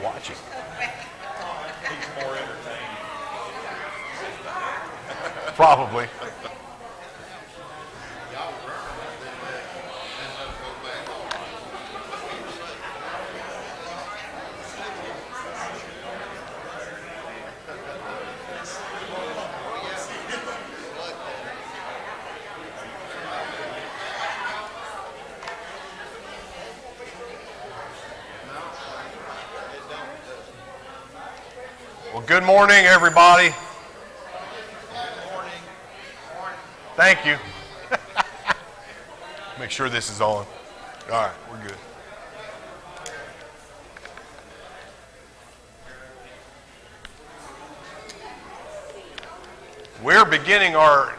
watching. He's more entertaining. Probably. Well, good morning, everybody. Good morning. Thank you. Make sure this is on. All right, we're good. We're beginning our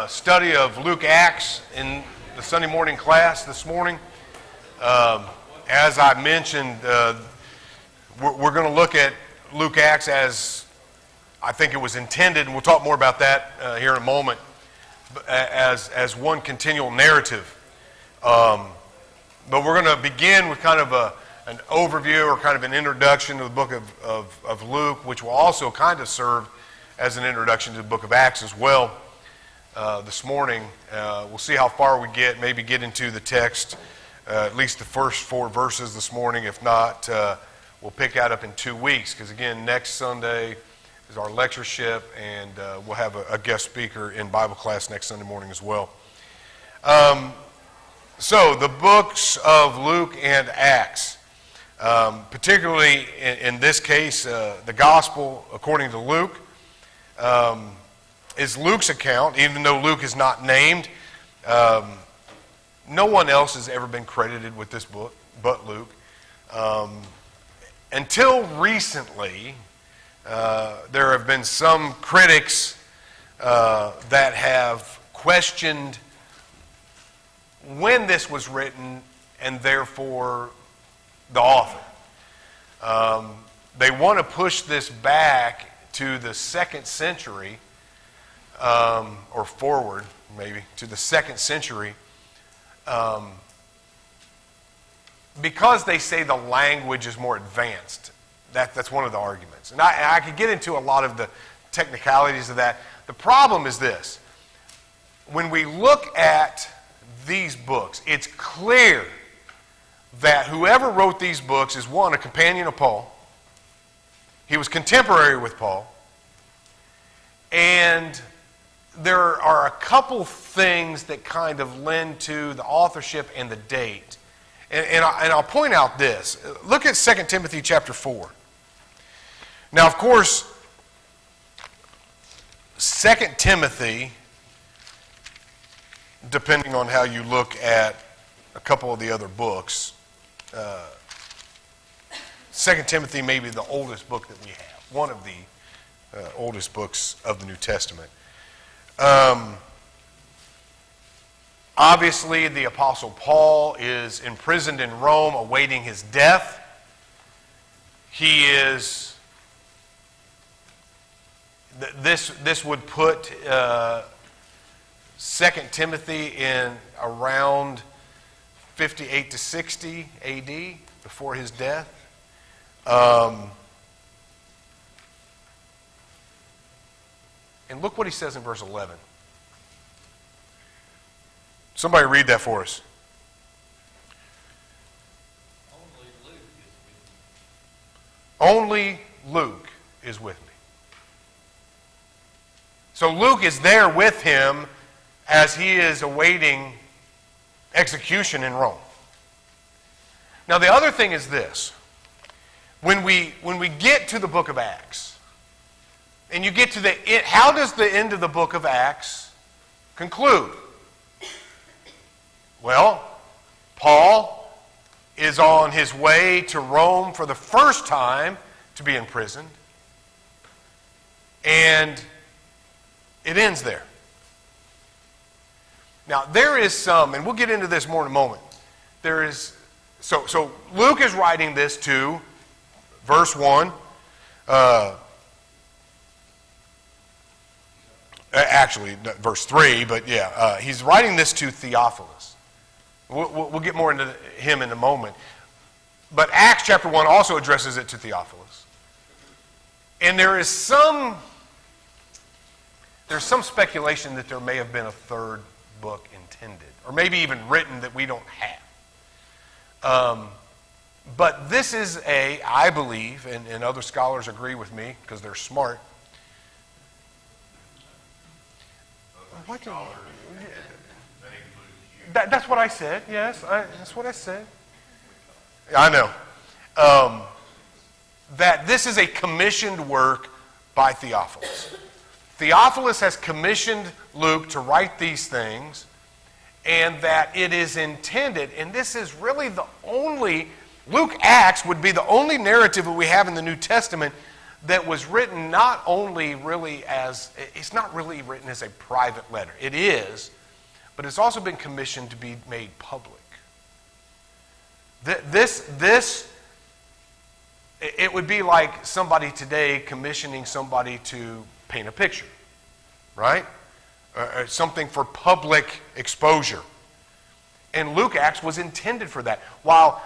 study of Luke Acts in the Sunday morning class this morning. As I mentioned, we're going to look at Luke Acts as I think it was intended, and we'll talk more about that here in a moment, as one continual narrative. But we're going to begin with kind of an overview or kind of an introduction to the book of Luke, which will also kind of serve as an introduction to the book of Acts as well. This morning, we'll see how far we get, maybe get into the text, at least the first 4 verses this morning. If not, we'll pick that up in 2 weeks, because again, next Sunday is our lectureship, and we'll have a guest speaker in Bible class next Sunday morning as well. So the books of Luke and Acts, particularly in this case, the gospel according to Luke, is Luke's account. Even though Luke is not named, no one else has ever been credited with this book but Luke. Until recently, there have been some critics that have questioned when this was written and therefore the author. They want to push this back to the 2nd century, or forward maybe, to the 2nd century, because they say the language is more advanced. That's one of the arguments. And I could get into a lot of the technicalities of that. The problem is this. When we look at these books, it's clear that whoever wrote these books is, one, a companion of Paul. He was contemporary with Paul. And there are a couple things that kind of lend to the authorship and the date. And I'll point out this. Look at 2 Timothy chapter 4. Now, of course, 2 Timothy, depending on how you look at a couple of the other books, 2 Timothy may be the oldest book that we have, one of the oldest books of the New Testament. Obviously, the Apostle Paul is imprisoned in Rome awaiting his death. He is, this would put 2 Timothy in around 58 to 60 AD, before his death. And look what he says in verse 11. Somebody read that for us. Only Luke is with me. So Luke is there with him as he is awaiting execution in Rome. Now the other thing is this. When we get to the book of Acts, and you get to the end, how does the end of the book of Acts conclude? Well, Paul is on his way to Rome for the first time to be imprisoned. And it ends there. Now, there is some, and we'll get into this more in a moment. There is, so Luke is writing this to, verse 1, actually, verse 3, but yeah, he's writing this to Theophilus. We'll get more into him in a moment. But Acts chapter 1 also addresses it to Theophilus. And there's some speculation that there may have been a third book intended, or maybe even written that we don't have. But this is I believe, and other scholars agree with me because they're smart. What that's what I said, yes. That's what I said. I know. That this is a commissioned work by Theophilus. Theophilus has commissioned Luke to write these things, and that it is intended, and this is really the only, Luke Acts would be the only narrative that we have in the New Testament that was written not only really as, it's not really written as a private letter. It is, but it's also been commissioned to be made public. It would be like somebody today commissioning somebody to paint a picture, right? Or something for public exposure. And Luke Acts was intended for that. While,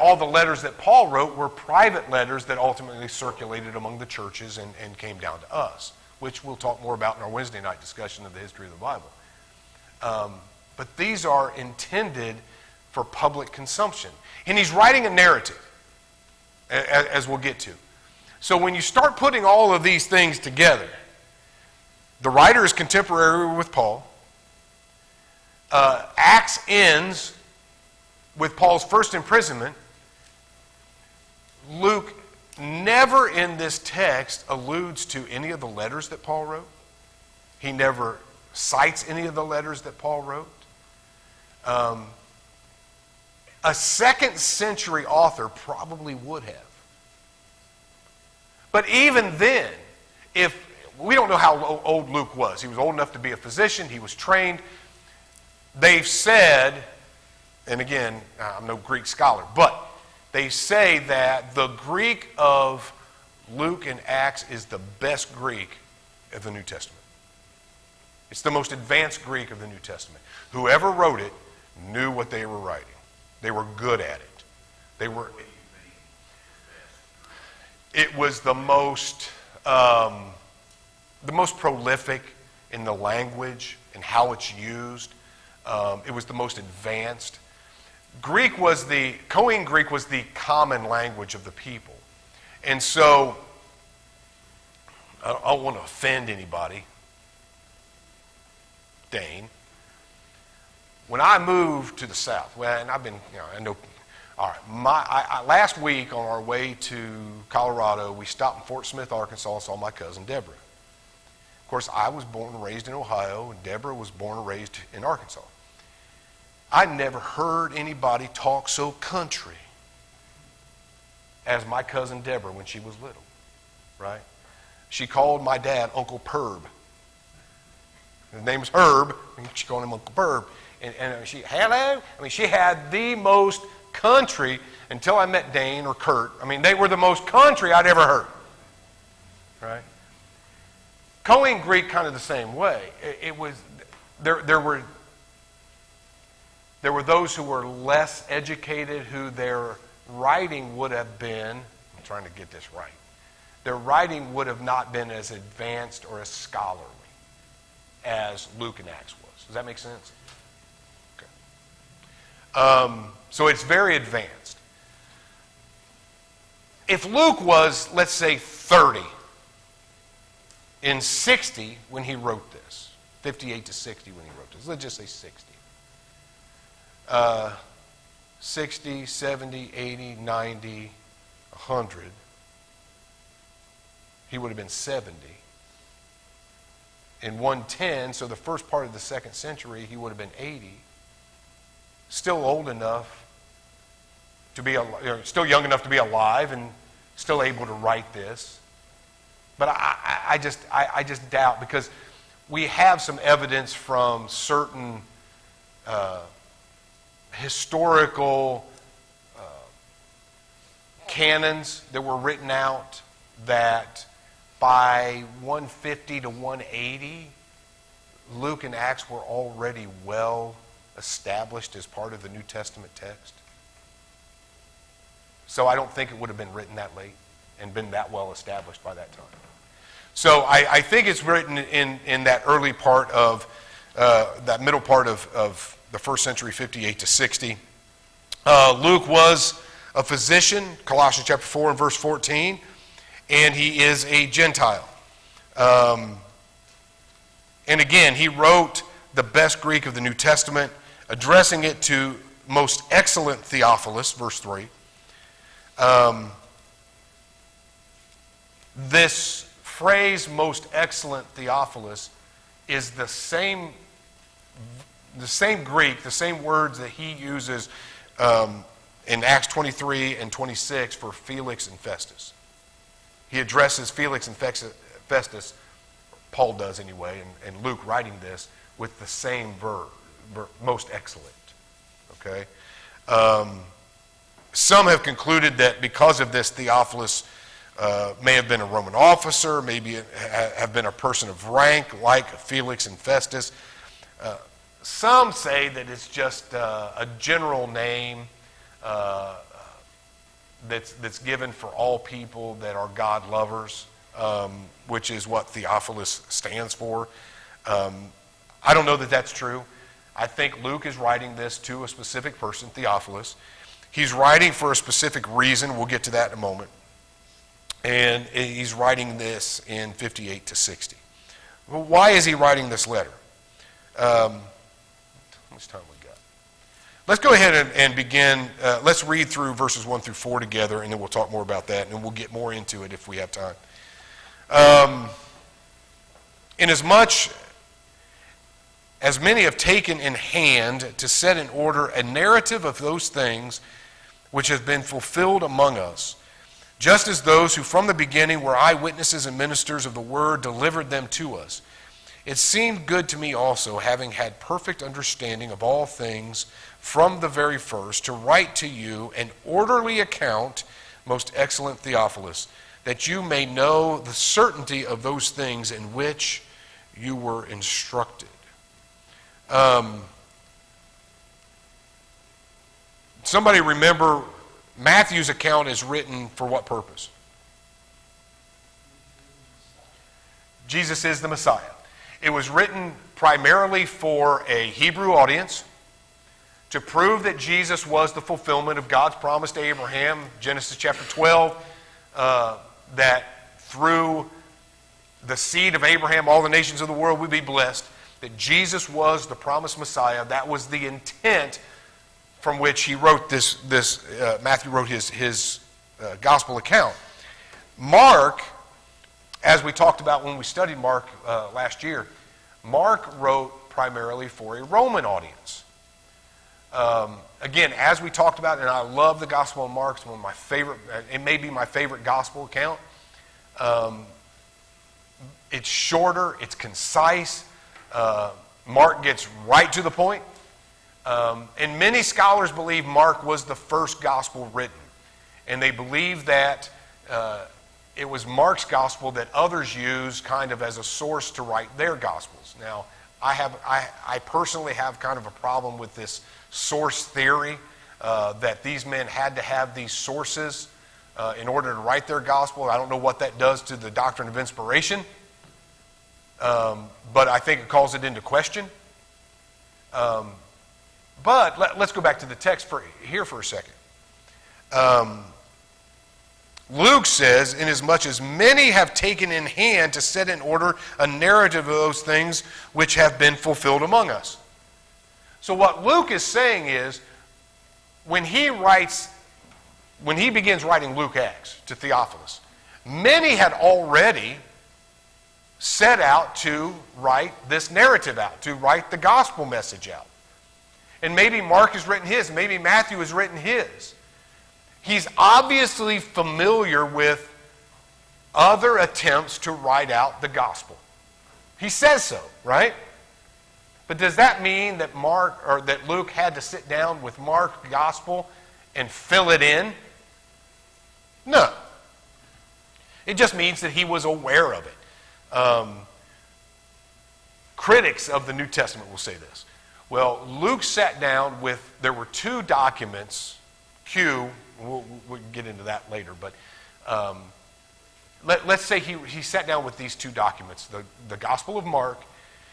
all the letters that Paul wrote were private letters that ultimately circulated among the churches and came down to us, which we'll talk more about in our Wednesday night discussion of the history of the Bible. But these are intended for public consumption. And he's writing a narrative, as we'll get to. So when you start putting all of these things together, the writer is contemporary with Paul. Acts ends with Paul's first imprisonment. Luke never in this text alludes to any of the letters that Paul wrote. He never cites any of the letters that Paul wrote. A second century author probably would have. But even then, we don't know how old Luke was. He was old enough to be a physician. He was trained. They've said, and again, I'm no Greek scholar, but they say that the Greek of Luke and Acts is the best Greek of the New Testament. It's the most advanced Greek of the New Testament. Whoever wrote it knew what they were writing. They were good at it. It was the most prolific in the language and how it's used. It was the most advanced. Koine Greek was the common language of the people. And so, I don't want to offend anybody. Dane. When I moved to the South, and I've been, I know, all right, last week on our way to Colorado, we stopped in Fort Smith, Arkansas, and saw my cousin Deborah. Of course, I was born and raised in Ohio, and Deborah was born and raised in Arkansas. I never heard anybody talk so country as my cousin Deborah when she was little, right? She called my dad Uncle Perb. His name was Herb, and she called him Uncle Perb. And she, hello? I mean, she had the most country until I met Dane or Kurt. I mean, they were the most country I'd ever heard, right? Koine Greek kind of the same way. It was, there were those who were less educated who their writing would have been, I'm trying to get this right, their writing would have not been as advanced or as scholarly as Luke and Acts was. Does that make sense? Okay. So it's very advanced. If Luke was, let's say, 30 in 60 when he wrote this, 58 to 60 when he wrote this, let's just say 60. 60, 70, 80, 90, 100. He would have been 70. In 110, so the first part of the second century, he would have been 80. Still old enough to be, still young enough to be alive and still able to write this. But I just doubt, because we have some evidence from certain historical canons that were written out that by 150 to 180, Luke and Acts were already well established as part of the New Testament text. So I don't think it would have been written that late and been that well established by that time. So I think it's written in that early part of, that middle part of the first century, 58 to 60. Luke was a physician, Colossians chapter 4 and verse 14, and he is a Gentile. And again, he wrote the best Greek of the New Testament, addressing it to most excellent Theophilus, verse 3. This phrase, most excellent Theophilus, is the same Greek, the same words that he uses in Acts 23 and 26 for Felix and Festus. He addresses Felix and Festus, Paul does anyway, and Luke writing this with the same verb, most excellent. Okay? Some have concluded that because of this, Theophilus may have been a Roman officer, maybe have been a person of rank like Felix and Festus. Some say that it's just a general name that's given for all people that are God lovers, which is what Theophilus stands for. I don't know that that's true. I think Luke is writing this to a specific person, Theophilus. He's writing for a specific reason. We'll get to that in a moment. And he's writing this in 58 to 60. Well, why is he writing this letter? How much time we got? Let's go ahead and begin. Let's read through verses 1 through 4 together, and then we'll talk more about that, and we'll get more into it if we have time. Inasmuch as many have taken in hand to set in order a narrative of those things which have been fulfilled among us, just as those who from the beginning were eyewitnesses and ministers of the word delivered them to us. It seemed good to me also, having had perfect understanding of all things from the very first, to write to you an orderly account, most excellent Theophilus, that you may know the certainty of those things in which you were instructed. Somebody remember, Matthew's account is written for what purpose? Jesus is the Messiah. It was written primarily for a Hebrew audience to prove that Jesus was the fulfillment of God's promise to Abraham, Genesis chapter 12, that through the seed of Abraham all the nations of the world would be blessed, that Jesus was the promised Messiah. That was the intent from which he wrote Matthew wrote his gospel account. Mark, as we talked about when we studied Mark last year, Mark wrote primarily for a Roman audience. Again, as we talked about, and I love the Gospel of Mark, it's one of my favorite, it may be my favorite gospel account. It's shorter, it's concise. Mark gets right to the point. And many scholars believe Mark was the first gospel written. And they believe that it was Mark's gospel that others use kind of as a source to write their gospels. Now, I personally have kind of a problem with this source theory, that these men had to have these sources in order to write their gospel. I don't know what that does to the doctrine of inspiration, but I think it calls it into question. But let's go back to the text here for a second. Luke says, inasmuch as many have taken in hand to set in order a narrative of those things which have been fulfilled among us. So what Luke is saying is, when he begins writing Luke Acts to Theophilus, many had already set out to write this narrative out, to write the gospel message out. And maybe Mark has written his, maybe Matthew has written his. He's obviously familiar with other attempts to write out the gospel. He says so, right? But does that mean that that Luke had to sit down with Mark's gospel and fill it in? No. It just means that he was aware of it. Critics of the New Testament will say this. Well, Luke sat down there were two documents, Q, We'll get into that later. But let's say he sat down with these two documents, the Gospel of Mark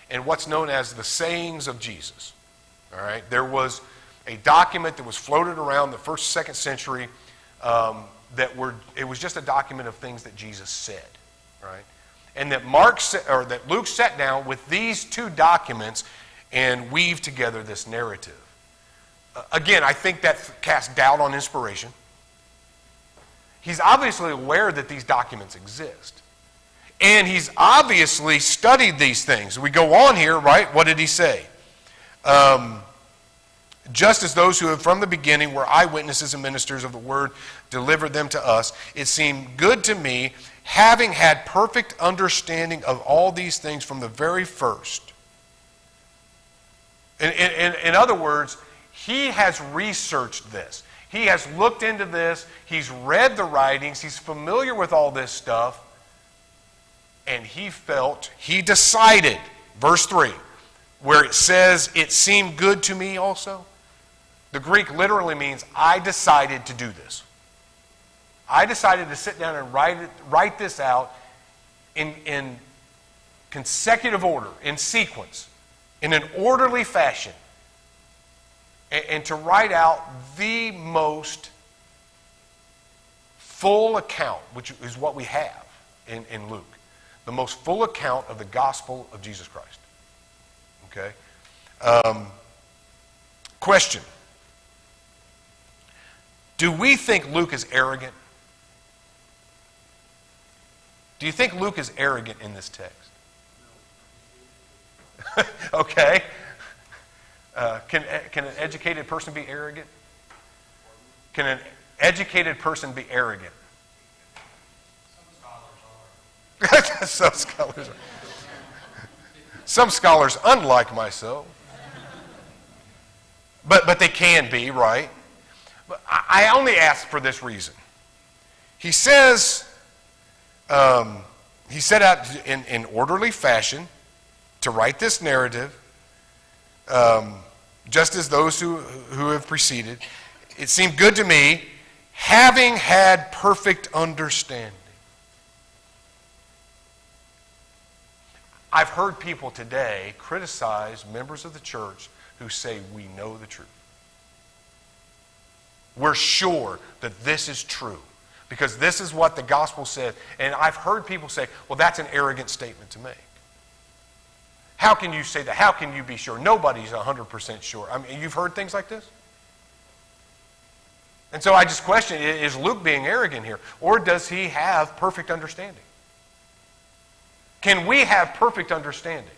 and what's known as the sayings of Jesus. All right? There was a document that was floated around the first, second century it was just a document of things that Jesus said. Right? And that that Luke sat down with these two documents and weaved together this narrative. Again, I think that casts doubt on inspiration. He's obviously aware that these documents exist. And he's obviously studied these things. We go on here, right? What did he say? Just as those who have from the beginning were eyewitnesses and ministers of the word delivered them to us, it seemed good to me, having had perfect understanding of all these things from the very first. In other words, he has researched this. He has looked into this. He's read the writings. He's familiar with all this stuff. And he decided, verse 3, where it says, it seemed good to me also. The Greek literally means, I decided to do this. I decided to sit down and write this out in consecutive order, in sequence, in an orderly fashion. And to write out the most full account, which is what we have in Luke. The most full account of the gospel of Jesus Christ. Okay? Question. Do we think Luke is arrogant? Do you think Luke is arrogant in this text? Okay. Can an educated person be arrogant? Can an educated person be arrogant? Some scholars are. Some scholars, unlike myself. But they can be, right? But I only ask for this reason. He says, he set out in orderly fashion to write this narrative, just as those who have preceded. It seemed good to me, having had perfect understanding. I've heard people today criticize members of the church who say we know the truth. We're sure that this is true because this is what the gospel says. And I've heard people say, well, that's an arrogant statement to make. How can you say that? How can you be sure? Nobody's 100% sure. I mean, you've heard things like this? And so I just question, is Luke being arrogant here? Or does he have perfect understanding? Can we have perfect understanding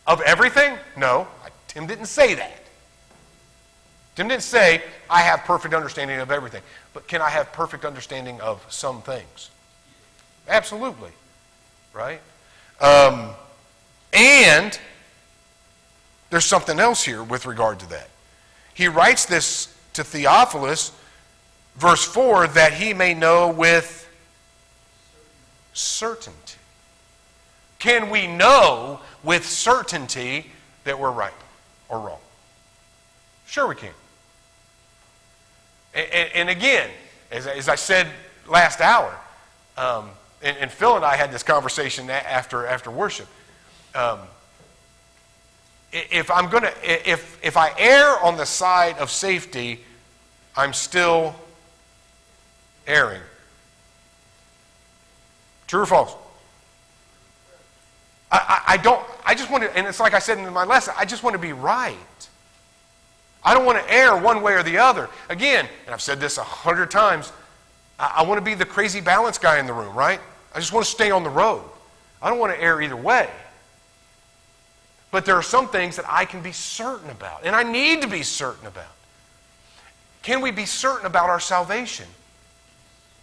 of everything? No. Tim didn't say that. Tim didn't say, I have perfect understanding of everything. But can I have perfect understanding of some things? Absolutely. Right? And there's something else here with regard to that. He writes this to Theophilus, verse 4, that he may know with certainty. Can we know with certainty that we're right or wrong? Sure we can. And again, as I said last hour, and Phil and I had this conversation after worship. If I err on the side of safety, I'm still erring. True or false? I just want to, and it's like I said in my lesson, I just want to be right. I don't want to err one way or the other. Again, and I've said this 100 times, I want to be the crazy balance guy in the room, right? I just want to stay on the road. I don't want to err either way. But there are some things that I can be certain about, and I need to be certain about. Can we be certain about our salvation?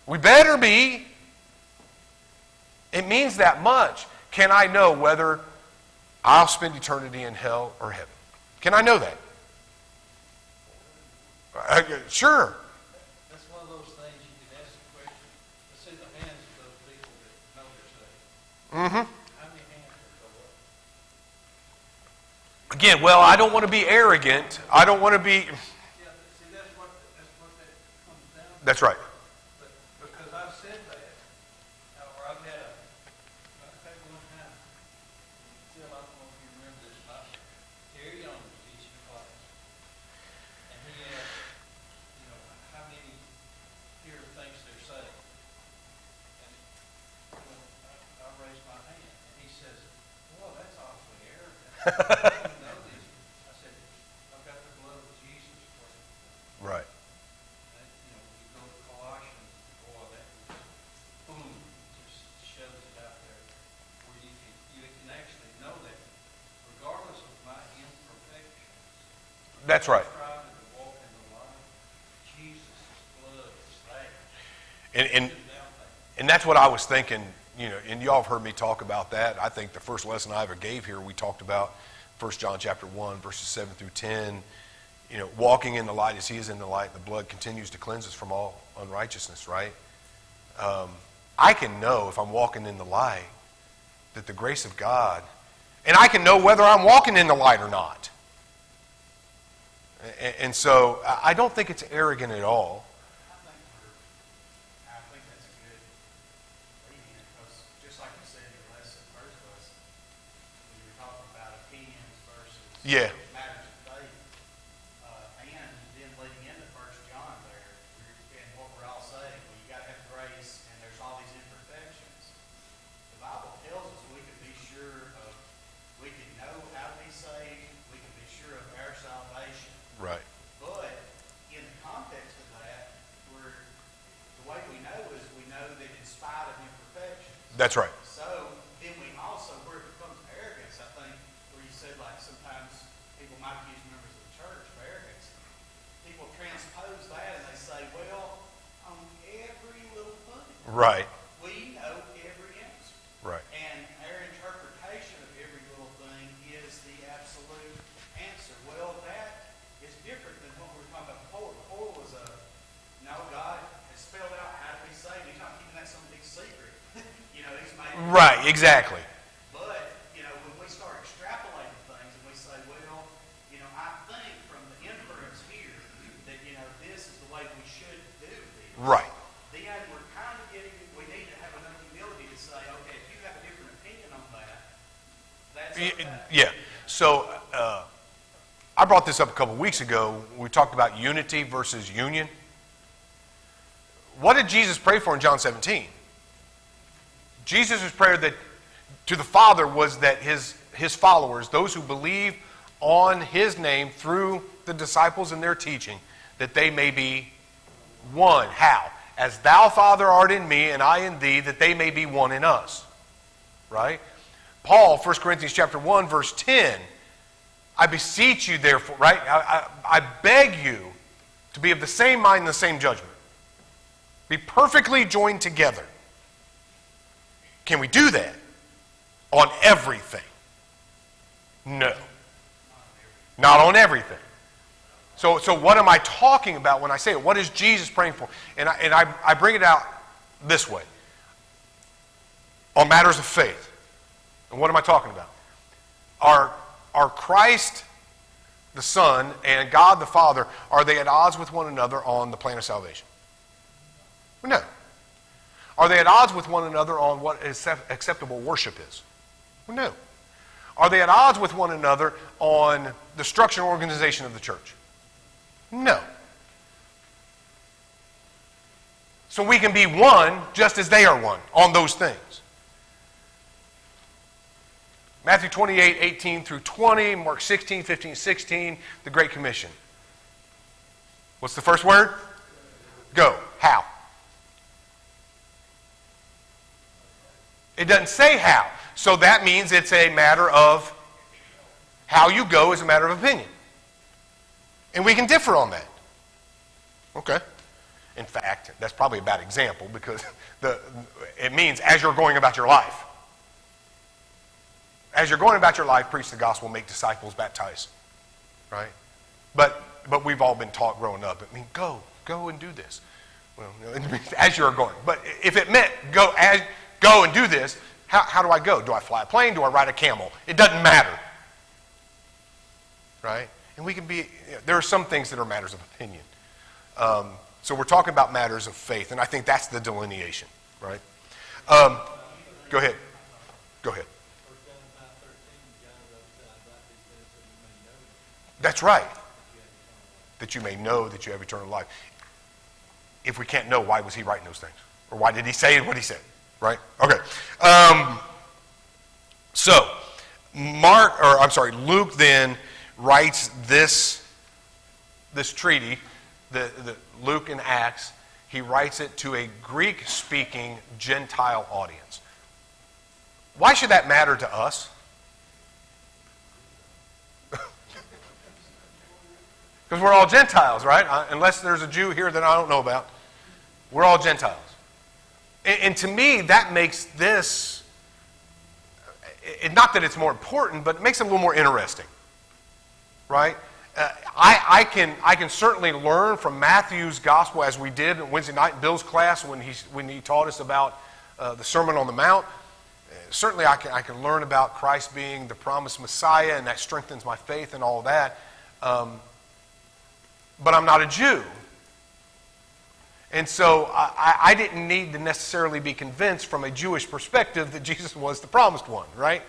We better be. It means that much. Can I know whether I'll spend eternity in hell or heaven? Can I know that? Sure. That's one of those things you can ask the question. Let's see the hands of those people that know they're saved. Mm-hmm. How many hands are go up? Again, well, I don't want to be arrogant. I don't want to be... Yeah, see, that's what that That's right. But because I've said that, or I've had one time, Phil, I don't know if you remember this, but Terry Young was teaching a class, and he asked, how many here thinks they're saved? And, I raised my hand, and he says, well, that's awfully arrogant. I don't know these. I said, I've got the blood of Jesus for you. Right. And, you go to Colossians, boy, that was, boom, just shows it out there where you can actually know that regardless of my imperfections. That's right. I'm striving to walk in the light. Jesus' blood is there. And Shouldn't doubt that. and that's what I was thinking, and y'all have heard me talk about that. I think the first lesson I ever gave here, we talked about 1 John chapter 1, verses 7 through 10. Walking in the light as he is in the light, the blood continues to cleanse us from all unrighteousness, right? I can know if I'm walking in the light that the grace of God, and I can know whether I'm walking in the light or not. And so I don't think it's arrogant at all. I think that's a good lead-in, because just like you said in your lesson, first lesson, when you were talking about opinions versus Yeah. matters of faith, and then leading into 1 John there, and what we're all saying, well, you got to have grace, and there's all these imperfections. The Bible tells us we can be sure of, we can know how to be saved, we can be sure of our salvation. Right. But in the context of that, the way we know is we know that in spite of imperfections. That's right. So then we also, where it becomes arrogance, I think, where you said like sometimes people might accuse members of the church of arrogance. People transpose that and they say, well, on every little thing, Right. we know every answer. Right. And our interpretation of every little thing is the absolute answer. Well, that is different than what we were talking about before. Before was no, God has spelled out how to be saved. He's not keeping that some big secret. He's made it. Right, exactly. But, when we start extrapolating things and we say, well, I think from the inference here that, this is the way we should do this. Right. Then we're kind of we need to have enough humility to say, okay, if you have a different opinion on that, that's okay. Yeah. So I brought this up a couple weeks ago. We talked about unity versus union. What did Jesus pray for in John 17? Jesus' prayer that to the Father was that his followers, those who believe on his name through the disciples and their teaching, that they may be one. How? As thou, Father, art in me and I in thee, that they may be one in us. Right? Paul, 1 Corinthians chapter 1, verse 10, I beseech you therefore, right? I beg you to be of the same mind and the same judgment. Be perfectly joined together. Can we do that on everything? No. Not on everything. So what am I talking about when I say it? What is Jesus praying for? And I bring it out this way. On matters of faith. And what am I talking about? Are Christ the Son and God the Father, are they at odds with one another on the plan of salvation? No. Are they at odds with one another on what acceptable worship is? No. Are they at odds with one another on the structure and organization of the church? No. So we can be one just as they are one on those things. Matthew 28, 18 through 20, Mark 16, 15, 16, the Great Commission. What's the first word? Go. How? It doesn't say how. So that means it's a matter of how you go is a matter of opinion. And we can differ on that. Okay. In fact, that's probably a bad example because it means as you're going about your life. As you're going about your life, preach the gospel, make disciples, baptize. Right? But we've all been taught growing up, I mean, go and do this. Well, as you're going. But if it meant go and do this, how do I go? Do I fly a plane? Do I ride a camel? It doesn't matter. Right? And we can be, there are some things that are matters of opinion. So we're talking about matters of faith, and I think that's the delineation, right? Go ahead. Go ahead. That's right. That you may know that you have eternal life. If we can't know, why was he writing those things? Or why did he say what he said? Right? Okay. So, Luke then writes this treaty, the Luke in Acts. He writes it to a Greek-speaking Gentile audience. Why should that matter to us? Because we're all Gentiles, right? Unless there's a Jew here that I don't know about. We're all Gentiles. And to me, that makes this, not that it's more important, but it makes it a little more interesting, right? I can certainly learn from Matthew's gospel, as we did on Wednesday night in Bill's class when he taught us about the Sermon on the Mount. Certainly I can learn about Christ being the promised Messiah, and that strengthens my faith and all that. But I'm not a Jew. And so I didn't need to necessarily be convinced from a Jewish perspective that Jesus was the promised one, right?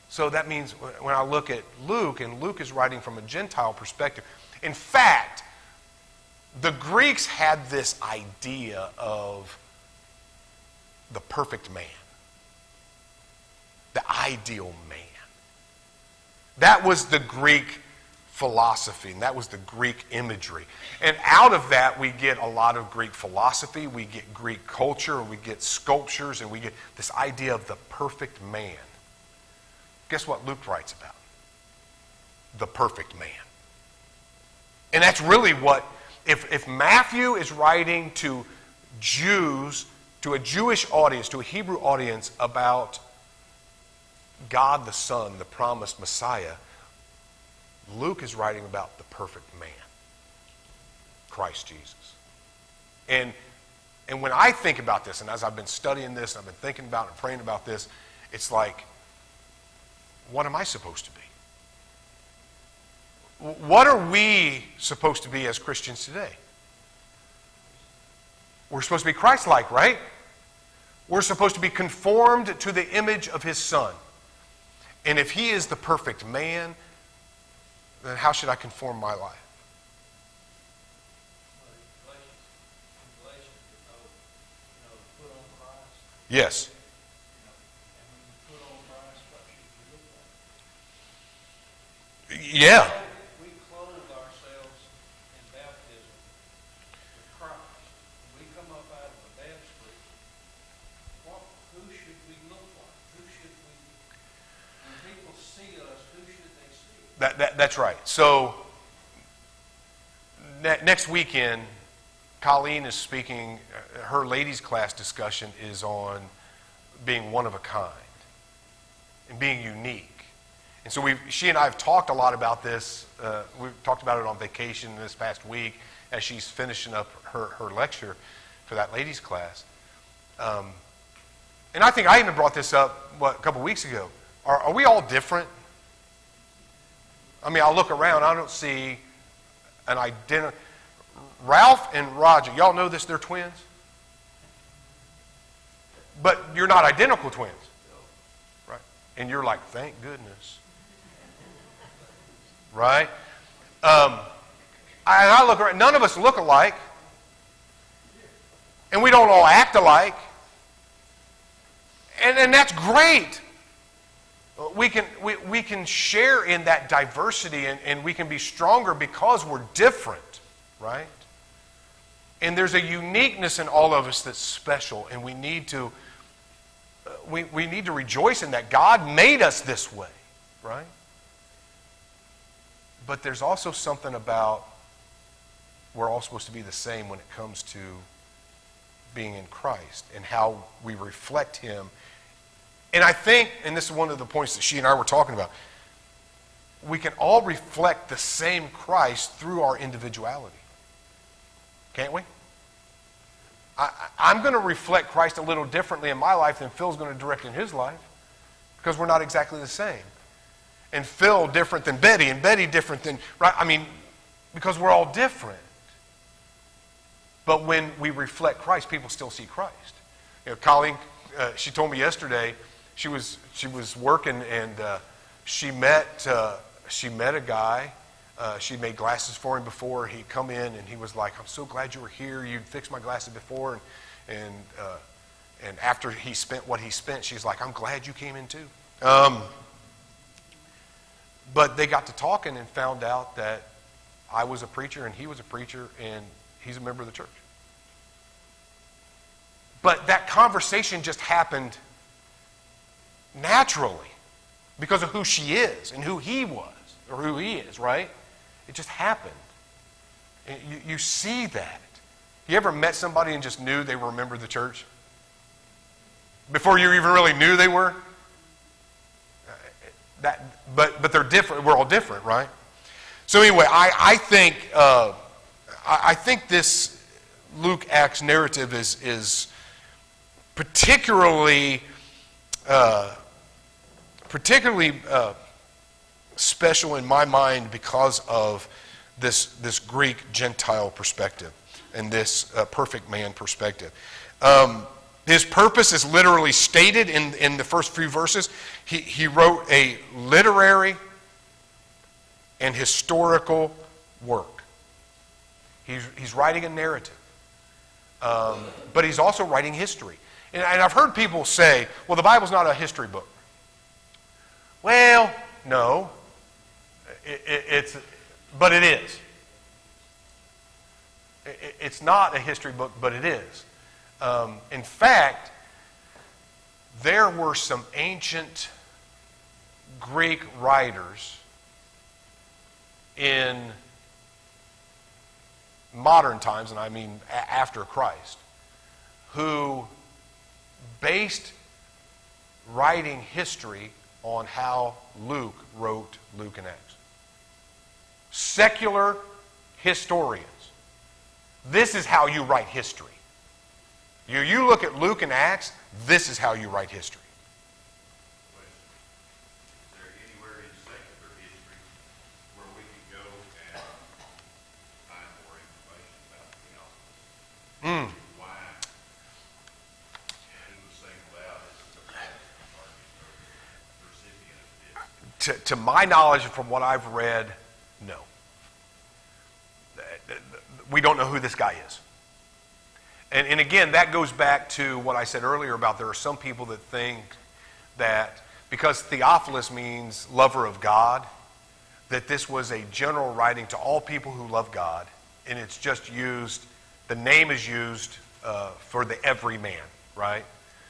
So that means when I look at Luke, and Luke is writing from a Gentile perspective. In fact, the Greeks had this idea of the perfect man. The ideal man. That was the Greek philosophy, and that was the Greek imagery. And out of that, we get a lot of Greek philosophy, we get Greek culture, we get sculptures, and we get this idea of the perfect man. Guess what Luke writes about? The perfect man. And that's really what, if Matthew is writing to Jews, to a Jewish audience, to a Hebrew audience about God the Son, the promised Messiah, Luke is writing about the perfect man, Christ Jesus. And when I think about this, and as I've been studying this, and I've been thinking about and praying about this, it's like, what am I supposed to be? What are we supposed to be as Christians today? We're supposed to be Christ-like, right? We're supposed to be conformed to the image of his Son. And if he is the perfect man, then how should I conform my life? Yes. Yeah. We clothe ourselves in baptism with Christ. When we come up out of the baptistry, who should we look like? Who should we, when people see us, who should they see? That's right. So next weekend, Colleen is speaking. Her ladies' class discussion is on being one of a kind and being unique. And so she and I have talked a lot about this. We've talked about it on vacation this past week as she's finishing up her lecture for that ladies' class. And I think I even brought this up, a couple weeks ago. Are we all different? I mean, I look around, I don't see an identical. Ralph and Roger, y'all know this, they're twins? But you're not identical twins. Right? And you're like, thank goodness. Right? I look around, none of us look alike. And we don't all act alike. And that's great. We can share in that diversity, and we can be stronger because we're different, right? And there's a uniqueness in all of us that's special, and we need to rejoice in that. God made us this way, right? But there's also something about we're all supposed to be the same when it comes to being in Christ and how we reflect him. And I think, and this is one of the points that she and I were talking about, we can all reflect the same Christ through our individuality. Can't we? I'm going to reflect Christ a little differently in my life than Phil's going to direct in his life because we're not exactly the same. And Phil different than Betty, and Betty different than, right? I mean, because we're all different. But when we reflect Christ, people still see Christ. Colleen, she told me yesterday, she was working and she met a guy. She made glasses for him before. He'd come in and he was like, "I'm so glad you were here. You'd fixed my glasses before." And after he spent what he spent, she's like, "I'm glad you came in too." But they got to talking and found out that I was a preacher and he was a preacher and he's a member of the church. But that conversation just happened naturally because of who she is and who he was or who he is, right? It just happened. And you see that. You ever met somebody and just knew they were a member of the church? Before you even really knew they were? But they're different. We're all different, right? So anyway, I think this Luke Acts narrative is particularly special in my mind because of this Greek Gentile perspective and this perfect man perspective. His purpose is literally stated in the first few verses. He wrote a literary and historical work. He's writing a narrative. But he's also writing history. And I've heard people say, well, the Bible's not a history book. Well, no. But it is. It's not a history book, but it is. In fact, there were some ancient Greek writers in modern times, and I mean after Christ, who based writing history on how Luke wrote Luke and Acts. Secular historians. This is how you write history. You look at Luke and Acts, this is how you write history. Is there anywhere in secular history where we can go and find more information about Theophilus? Why he was singled out as the recipient of this? To my knowledge, from what I've read, no. We don't know who this guy is. And again, that goes back to what I said earlier about there are some people that think that because Theophilus means lover of God, that this was a general writing to all people who love God, and it's just used, the name is used for the everyman, right?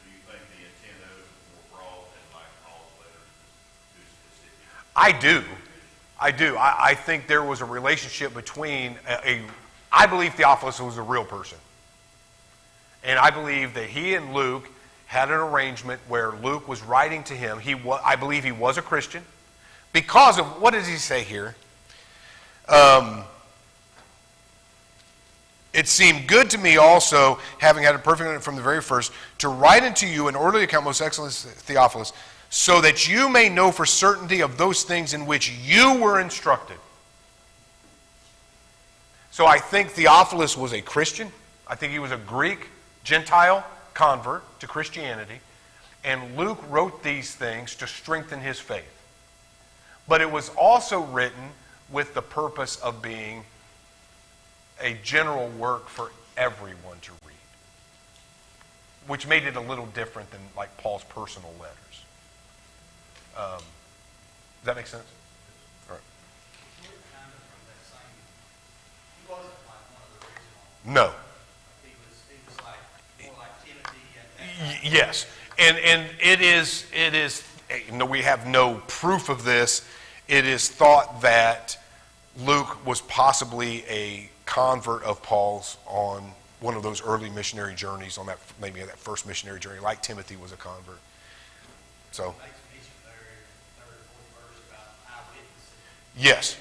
Do you think the intent of it was more broad than like Paul's letters to specific? I do. I think there was a relationship between I believe Theophilus was a real person. And I believe that he and Luke had an arrangement where Luke was writing to him. I believe he was a Christian because of, what does he say here? It seemed good to me also, having had a perfect from the very first, to write unto you an orderly account, most excellent Theophilus, so that you may know for certainty of those things in which you were instructed. So I think Theophilus was a Christian. I think he was a Greek Gentile convert to Christianity, and Luke wrote these things to strengthen his faith. But it was also written with the purpose of being a general work for everyone to read, which made it a little different than like Paul's personal letters. Does that make sense? All right. Kind of from that same, he wasn't like one of the original. No. He was like more like Timothy and Yes, and it is. No, we have no proof of this. It is thought that Luke was possibly a convert of Paul's on one of those early missionary journeys, on that maybe that first missionary journey, like Timothy was a convert. So. makes mention there in the third or fourth verse about eyewitnesses. Yes.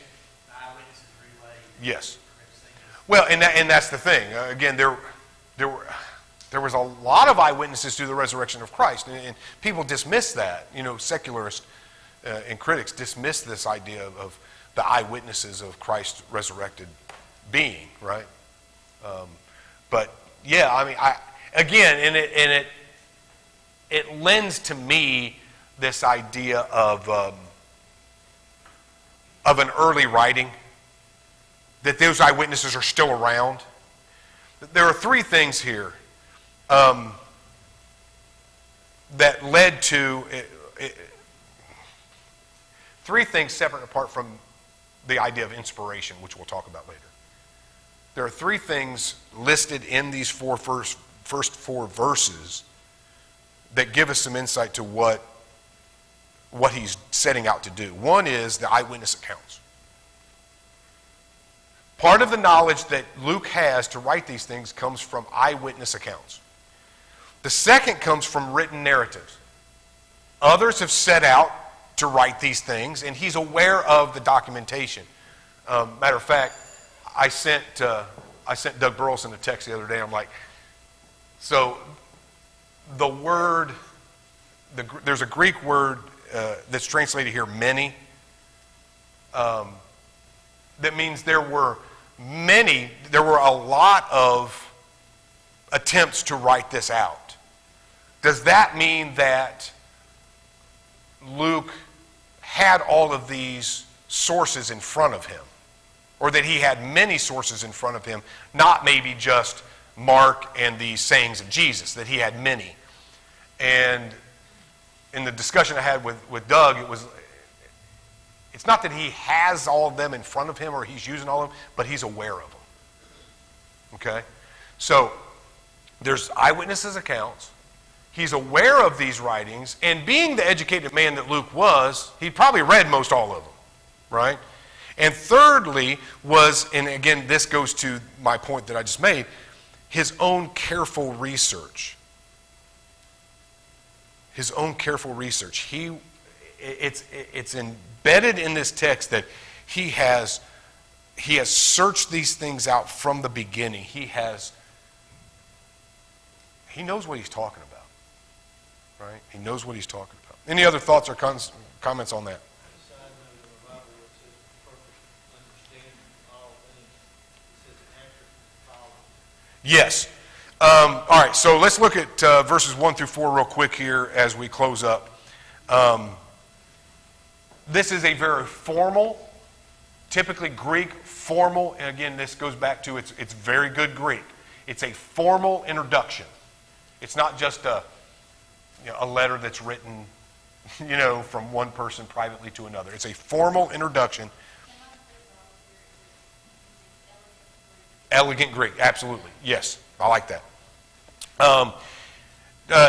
The eyewitnesses relayed. Yes. everything. Well, and that's the thing. Again, there was a lot of eyewitnesses to the resurrection of Christ, and people dismiss that. Secularists and critics dismiss this idea of the eyewitnesses of Christ's resurrected being, right? But yeah, I mean, it lends to me this idea of an early writing, that those eyewitnesses are still around. There are three things here that led to three things separate and apart from the idea of inspiration, which we'll talk about later. There are three things listed in these first four verses that give us some insight to what he's setting out to do. One is the eyewitness accounts. Part of the knowledge that Luke has to write these things comes from eyewitness accounts. The second comes from written narratives. Others have set out to write these things, and he's aware of the documentation. Matter of fact, I sent Doug Burleson a text the other day. I'm like, so the word, there's a Greek word that's translated here, many, that means there were a lot of attempts to write this out. Does that mean that Luke had all of these sources in front of him? Or that he had many sources in front of him, not maybe just Mark and the sayings of Jesus, that he had many? And in the discussion I had with Doug, it's not that he has all of them in front of him or he's using all of them, but he's aware of them. Okay? So there's eyewitnesses' accounts. He's aware of these writings, and being the educated man that Luke was, he probably read most all of them, right? And thirdly was, and again, this goes to my point that I just made, his own careful research. His own careful research. It's embedded in this text that he has searched these things out from the beginning. He knows what he's talking about, right? He knows what he's talking about. Any other thoughts or comments on that? Yes. All right, so let's look at verses 1 through 4 real quick here as we close up. This is a very formal, typically Greek, formal, and again, this goes back to it's very good Greek. It's a formal introduction. It's not just a letter that's written, from one person privately to another. It's a formal introduction. Elegant Greek, absolutely. Yes, I like that.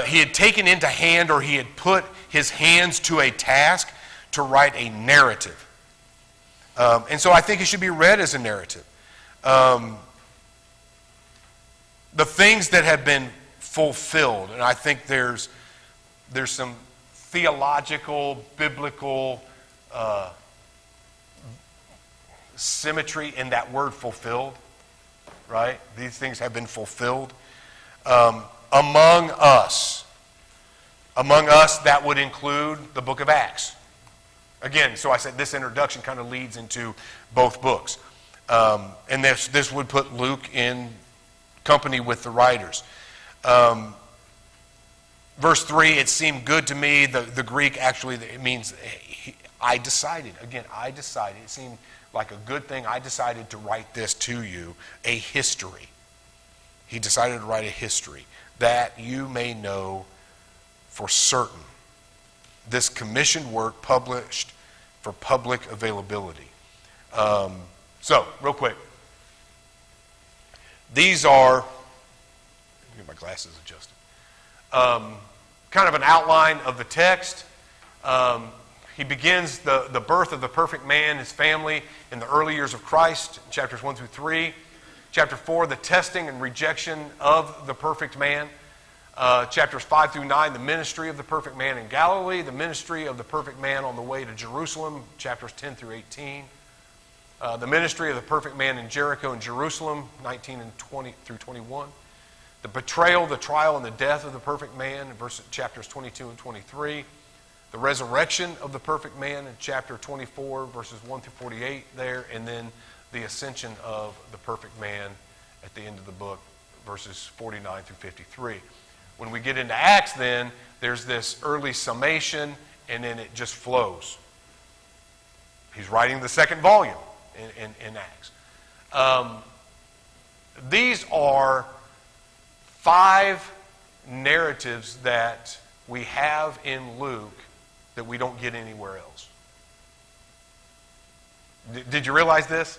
He had taken into hand, or he had put his hands to a task to write a narrative. And so I think it should be read as a narrative. The things that have been fulfilled, and I think there's some theological, biblical symmetry in that word fulfilled. Right? These things have been fulfilled. Among us, that would include the book of Acts. Again, so I said this introduction kind of leads into both books. And this would put Luke in company with the writers. Verse 3, it seemed good to me. The Greek actually, it means I decided. Again, I decided. It seemed like a good thing. I decided to write this to you, a history. He decided to write a history that you may know for certain this commissioned work published for public availability. So, real quick. These are, let me get my glasses adjusted. Kind of an outline of the text. He begins the birth of the perfect man, his family, in the early years of Christ, chapters 1 through 3. Chapter 4, the testing and rejection of the perfect man. Chapters 5 through 9, the ministry of the perfect man in Galilee, the ministry of the perfect man on the way to Jerusalem, chapters 10 through 18. The ministry of the perfect man in Jericho and Jerusalem, 19 and 20 through 21. The betrayal, the trial, and the death of the perfect man, chapters 22 and 23. The resurrection of the perfect man in chapter 24, verses 1 through 48 there, and then the ascension of the perfect man at the end of the book, verses 49 through 53. When we get into Acts, then, there's this early summation, and then it just flows. He's writing the second volume in Acts. These are 5 narratives that we have in Luke that we don't get anywhere else. Did you realize this?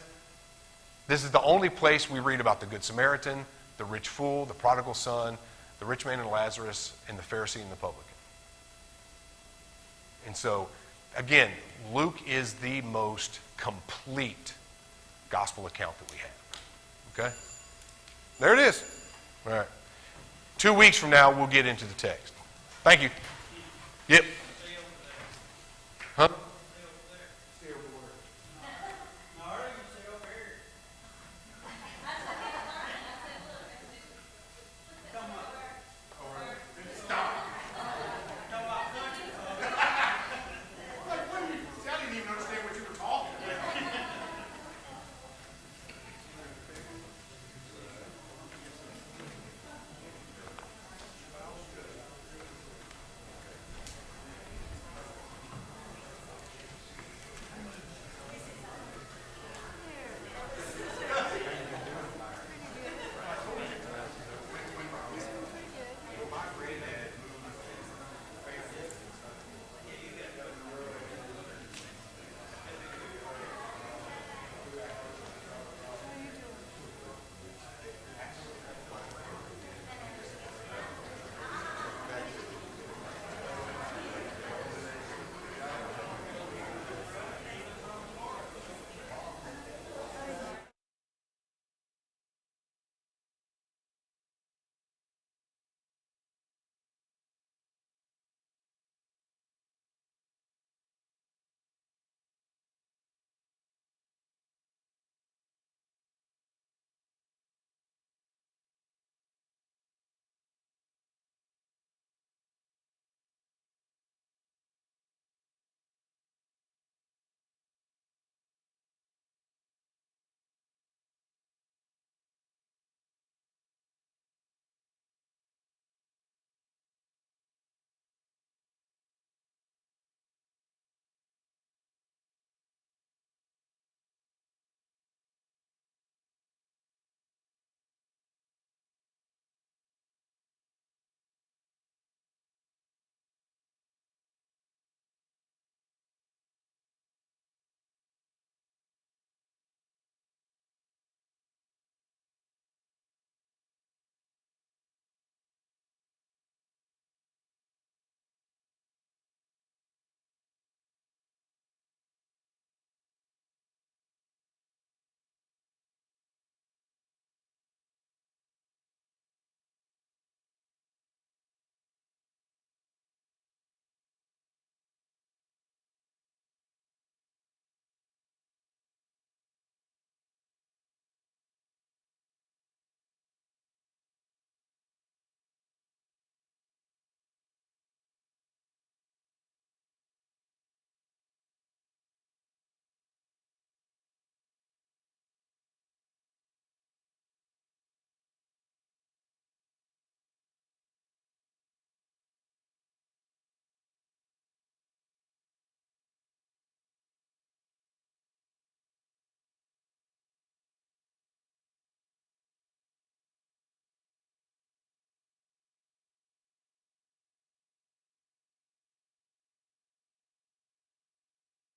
This is the only place we read about the Good Samaritan, the rich fool, the prodigal son, the rich man and Lazarus, and the Pharisee and the publican. And so, again, Luke is the most complete gospel account that we have. Okay? There it is. All right. 2 weeks from now, we'll get into the text. Thank you. Yep.